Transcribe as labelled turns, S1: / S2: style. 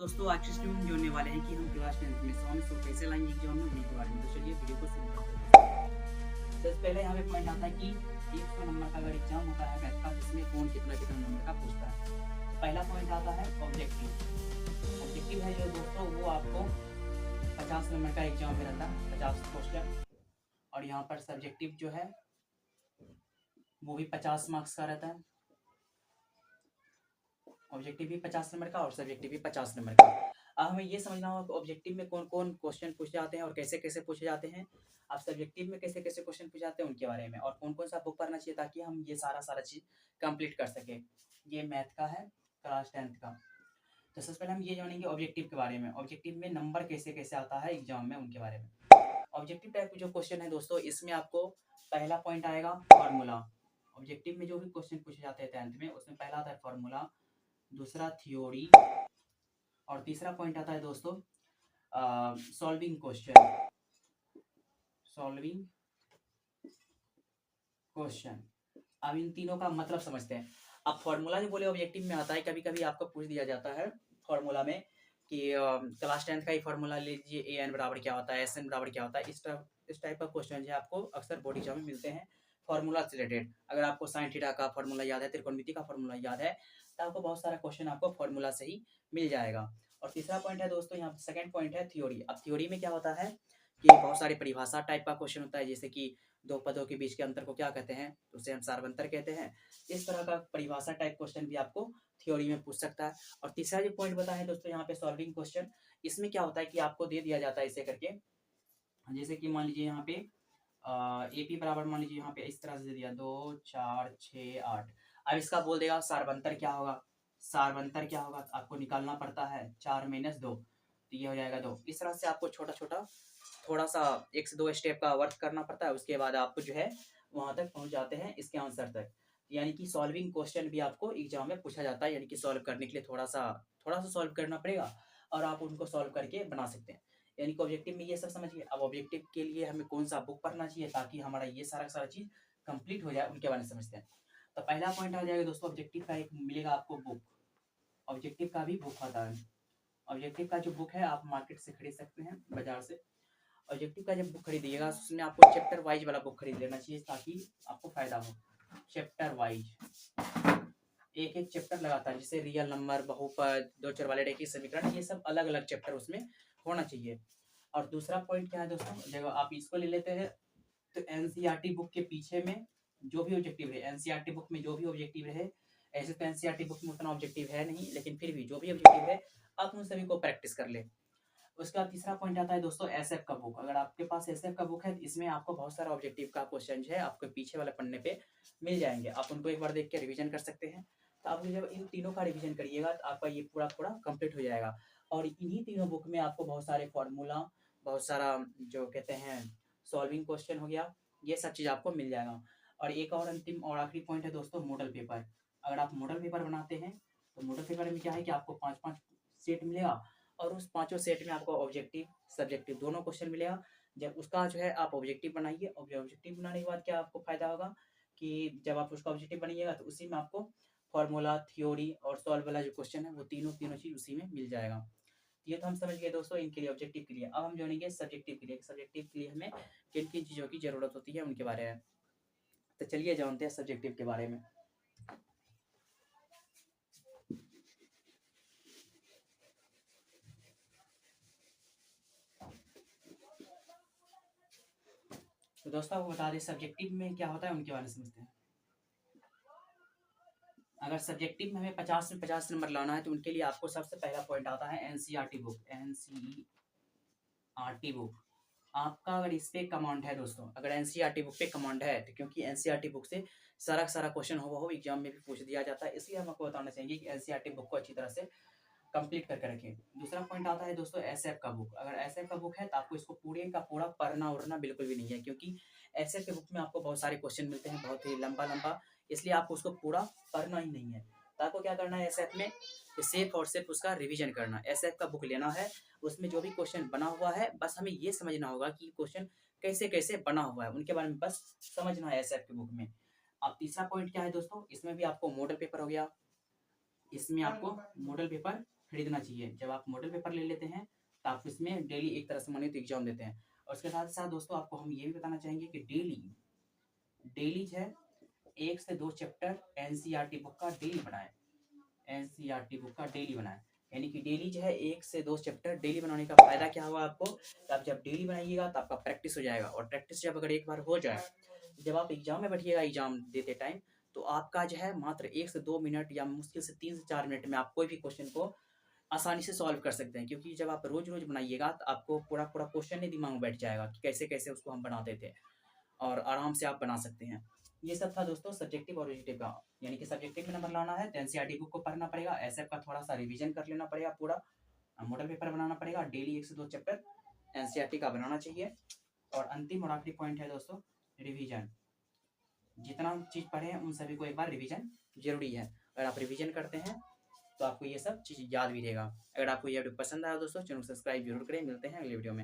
S1: दोस्तों आज के स्टूडेंट जोड़ने वाले हैं कि हम क्लास 10th में 100 कैसे लाएंगे एग्जाम में उन्हीं के बारे में। तो चलिए वीडियो को शुरू करते हैं। सबसे पहले हमें पॉइंट आता है कि 100 नंबर का अगर एग्जाम होता है मैथ का जिसमें कौन कितना कितना नंबर का पूछता है। पहला पॉइंट आता है ऑब्जेक्टिव। ऑब्जेक्टिव है जो दोस्तों वो आपको 50 नंबर का एग्जाम में रहता है, 50 क्वेश्चन। और यहाँ पर सब्जेक्टिव जो है वो भी 50 मार्क्स का रहता है। ऑब्जेक्टिव भी 50 नंबर का और सब्जेक्टिव भी 50 नंबर का। अब हमें ये समझना होगा कि ऑब्जेक्टिव में कौन कौन क्वेश्चन पूछे जाते हैं और कैसे कैसे पूछे जाते हैं। आप सब्जेक्टिव में कैसे कैसे क्वेश्चन पूछे जाते हैं उनके बारे में और कौन कौन सा बुक पढ़ना चाहिए ताकि हम ये सारा चीज़ कंप्लीट कर सके। ये मैथ का है क्लास 10th का। तो सबसे पहले हम ये जानेंगे ऑब्जेक्टिव के बारे में। ऑब्जेक्टिव में नंबर कैसे कैसे आता है एग्जाम में उनके बारे में। ऑब्जेक्टिव टाइप जो क्वेश्चन है दोस्तों इसमें आपको पहला पॉइंट आएगा फॉर्मूला। ऑब्जेक्टिव में जो भी क्वेश्चन पूछे जाते हैं 10th में उसमें पहला आता है फॉर्मूला, दूसरा थ्योरी और तीसरा पॉइंट आता है दोस्तों सॉल्विंग क्वेश्चन। Solving question. अब इन तीनों का मतलब समझते हैं। अब फॉर्मूला जो बोले ऑब्जेक्टिव में आता है, कभी कभी आपको पूछ दिया जाता है फॉर्मूला में कि क्लास 10th का ही फॉर्मूला ले लीजिए, ए एन बराबर क्या होता है, एस एन बराबर क्या होता है। इस टाइप का क्वेश्चन जो है आपको अक्सर बोर्ड एग्जाम में मिलते हैं फॉर्मूला से रिलेटेड। अगर आपको साइन थीटा का फॉर्मूला याद है, त्रिकोणमिति का फॉर्मूला याद है, तो आपको बहुत सारा क्वेश्चन आपको फॉर्मूला से ही मिल जाएगा। और तीसरा पॉइंट है दोस्तों, यहाँ सेकंड पॉइंट है थ्योरी। अब थ्योरी में क्या होता है कि बहुत सारी परिभाषा टाइप का क्वेश्चन होता है, जैसे कि दो पदों के बीच के अंतर को क्या कहते हैं, तो उसे हम सार्वंतर कहते हैं। इस तरह का परिभाषा टाइप क्वेश्चन भी आपको थ्योरी में पूछ सकता है। और तीसरा जो पॉइंट बताया है दोस्तों यहाँ पे सॉल्विंग क्वेश्चन, इसमें क्या होता है कि आपको दे दिया जाता है इसे करके, जैसे कि मान लीजिए यहाँ पे एपी बराबर मान लीजिए यहाँ पे इस तरह से दे दिया 2 4 6 8। अब इसका बोल देगा सार्वंतर क्या होगा। सार्वंतर क्या होगा आपको निकालना पड़ता है 4 - 2, तो ये हो जाएगा 2। इस तरह से आपको छोटा छोटा थोड़ा सा 1 से 2 स्टेप का वर्क करना पड़ता है, उसके बाद आपको जो है वहां तक पहुंच जाते हैं इसके आंसर तक। यानी कि सॉल्विंग क्वेश्चन भी आपको एग्जाम में पूछा जाता है, यानी कि सॉल्व करने के लिए थोड़ा सा सॉल्व करना पड़ेगा और आप उनको सॉल्व करके बना सकते हैं। यानी कि ऑब्जेक्टिव में ये सब समझिए। अब ऑब्जेक्टिव के लिए हमें कौन सा बुक पढ़ना चाहिए ताकि हमारा ये सारा चीज कंप्लीट हो जाए, उनके बारे में समझते हैं। तो पहला पॉइंट आ जाएगा दोस्तों, ऑब्जेक्टिव का एक मिलेगा आपको बुक। ऑब्जेक्टिव का भी बुक आता है। ऑब्जेक्टिव का जो बुक है आप मार्केट से खरीद सकते हैं, बाजार से। ऑब्जेक्टिव का जब बुक खरीदिएगा उसमें आपको चैप्टर वाइज वाला बुक खरीद लेना चाहिए ताकि आपको फायदा हो। चैप्टर वाइज एक एक चैप्टर लगाता है, जैसे रियल नंबर, बहुपद, दो चर वाले रेखीय समीकरण, ये सब अलग अलग चैप्टर उसमें होना चाहिए। और दूसरा पॉइंट क्या है दोस्तों, जब आप इसको ले लेते हैं तो एनसीईआरटी बुक के पीछे में जो भी ऑब्जेक्टिव रहे, एनसीईआरटी बुक में जो भी ऑब्जेक्टिव रहे, ऐसे तो एनसीईआरटी बुक में उतना ऑब्जेक्टिव है नहीं, लेकिन फिर भी जो भी ऑब्जेक्टिव है आप उन सभी को प्रैक्टिस कर ले। उसके बाद तीसरा पॉइंट आता है दोस्तों एसएफ का बुक। अगर आपके पास एसएफ का बुक है तो इसमें आपको बहुत सारा ऑब्जेक्टिव का क्वेश्चन है आपके पीछे वाले पन्ने पे मिल जाएंगे, आप उनको एक बार देख के रिवीजन कर सकते हैं। तो आप जब इन तीनों का रिवीजन करिएगा तो आपका ये पूरा कंप्लीट हो जाएगा। और इन्हीं तीनों बुक में आपको बहुत सारे फॉर्मूला, बहुत सारा जो कहते हैं सॉल्विंग क्वेश्चन हो गया, ये सब चीज़ आपको मिल जाएगा। और एक और अंतिम और आखिरी पॉइंट है दोस्तों मॉडल पेपर। अगर आप मॉडल पेपर बनाते हैं तो मॉडल पेपर में क्या है कि आपको 5-5 सेट मिलेगा और उस पांचों सेट में आपको ऑब्जेक्टिव सब्जेक्टिव दोनों क्वेश्चन मिलेगा। जब उसका जो है आप ऑब्जेक्टिव बनाइए और ऑब्जेक्टिव बनाने के बाद क्या आपको फायदा होगा कि जब आप उसका ऑब्जेक्टिव बनाइएगा तो उसी में आपको फॉर्मूला, थ्योरी और सॉल्व वाला जो क्वेश्चन है वो तीनों चीज उसी में मिल जाएगा। ये तो हम समझ गए दोस्तों इनके लिए ऑब्जेक्टिव के लिए। अब हम जानेंगे सब्जेक्टिव के लिए। सब्जेक्टिव के लिए हमें किन किन चीज़ों की जरूरत होती है उनके बारे में। तो चलिए जानते हैं सब्जेक्टिव के बारे में। तो दोस्तों आपको बता दें सब्जेक्टिव में क्या होता है उनके बारे में समझते हैं। अगर सब्जेक्टिव में हमें 50 में 50 नंबर लाना है तो उनके लिए आपको सबसे पहला पॉइंट आता है एनसीईआरटी बुक। एनसीईआरटी बुक आपका अगर इस पे कमांड है दोस्तों, अगर एनसीईआरटी बुक पे कमांड है तो क्योंकि एनसीईआरटी बुक से सारा क्वेश्चन हो एग्जाम में भी पूछ दिया जाता है, इसलिए हम आपको बताना चाहेंगे कि एनसीईआरटी बुक को अच्छी तरह से कंप्लीट करके रखें। दूसरा पॉइंट आता है दोस्तों एसएफ का बुक। अगर एसएफ का बुक है तो आपको इसको पूरे का पूरा पढ़ना उड़ना बिल्कुल भी नहीं है, क्योंकि एसएफ के बुक में आपको बहुत सारे क्वेश्चन मिलते हैं बहुत ही लंबा, इसलिए आपको उसको पूरा पढ़ना ही नहीं है। तो आपको क्या करना है एसएफ में, सिर्फ और सिर्फ उसका रिवीजन करना। एसएफ का बुक लेना है, उसमें जो भी क्वेश्चन बना हुआ है बस हमें ये समझना होगा कि क्वेश्चन कैसे कैसे बना हुआ है, उनके बारे में बस समझना है एसएफ के बुक में। अब तीसरा पॉइंट क्या है दोस्तों, इसमें भी आपको मॉडल पेपर हो गया, इसमें आपको मॉडल पेपर खरीदना चाहिए। जब आप मॉडल पेपर ले लेते हैं तो आप इसमें डेली एक तरह से मानिए तो एग्जाम देते हैं। और उसके साथ साथ दोस्तों आपको हम ये भी बताना चाहेंगे कि डेली डेली जो है 1 से 2 चैप्टर एनसीईआरटी बुक का डेली बनाएं। एनसीईआरटी बुक का डेली बनाएं, यानी कि डेली जो है 1 से 2 चैप्टर डेली बनाने का फ़ायदा क्या होगा आपको, तो आप जब डेली बनाइएगा तो आपका प्रैक्टिस हो जाएगा। और प्रैक्टिस जब अगर एक बार हो जाए, जब आप एग्जाम में बैठिएगा एग्जाम देते टाइम, तो आपका जो है मात्र 1 से 2 मिनट या मुश्किल से 3 से 4 मिनट में आप कोई भी क्वेश्चन को आसानी से सॉल्व कर सकते हैं। क्योंकि जब आप रोज़-रोज़ बनाइएगा तो आपको पूरा-पूरा क्वेश्चन ही दिमाग में बैठ जाएगा कि कैसे-कैसे उसको हम बनाते थे, और आराम से आप बना सकते हैं। ये सब था दोस्तों सब्जेक्टिव और ऑब्जेक्टिव का, यानी कि सब्जेक्टिव में नंबर लाना है तो एनसीईआरटी बुक को पढ़ना पड़ेगा, एसएफ का थोड़ा सा रिवीजन कर लेना पड़ेगा, पूरा मॉडल पेपर बनाना पड़ेगा, डेली 1 से 2 चैप्टर एनसीईआरटी का बनाना चाहिए। और अंतिम और आखिरी पॉइंट है दोस्तों रिवीजन। जितना चीज़ पढ़े हैं उन सभी को एक बार रिवीजन जरूरी है। अगर आप रिवीजन करते हैं तो आपको ये सब चीज़ याद भी रहेगा। अगर आपको ये वीडियो पसंद आया दोस्तों, चैनल को सब्सक्राइब जरूर करें। मिलते हैं अगले वीडियो में।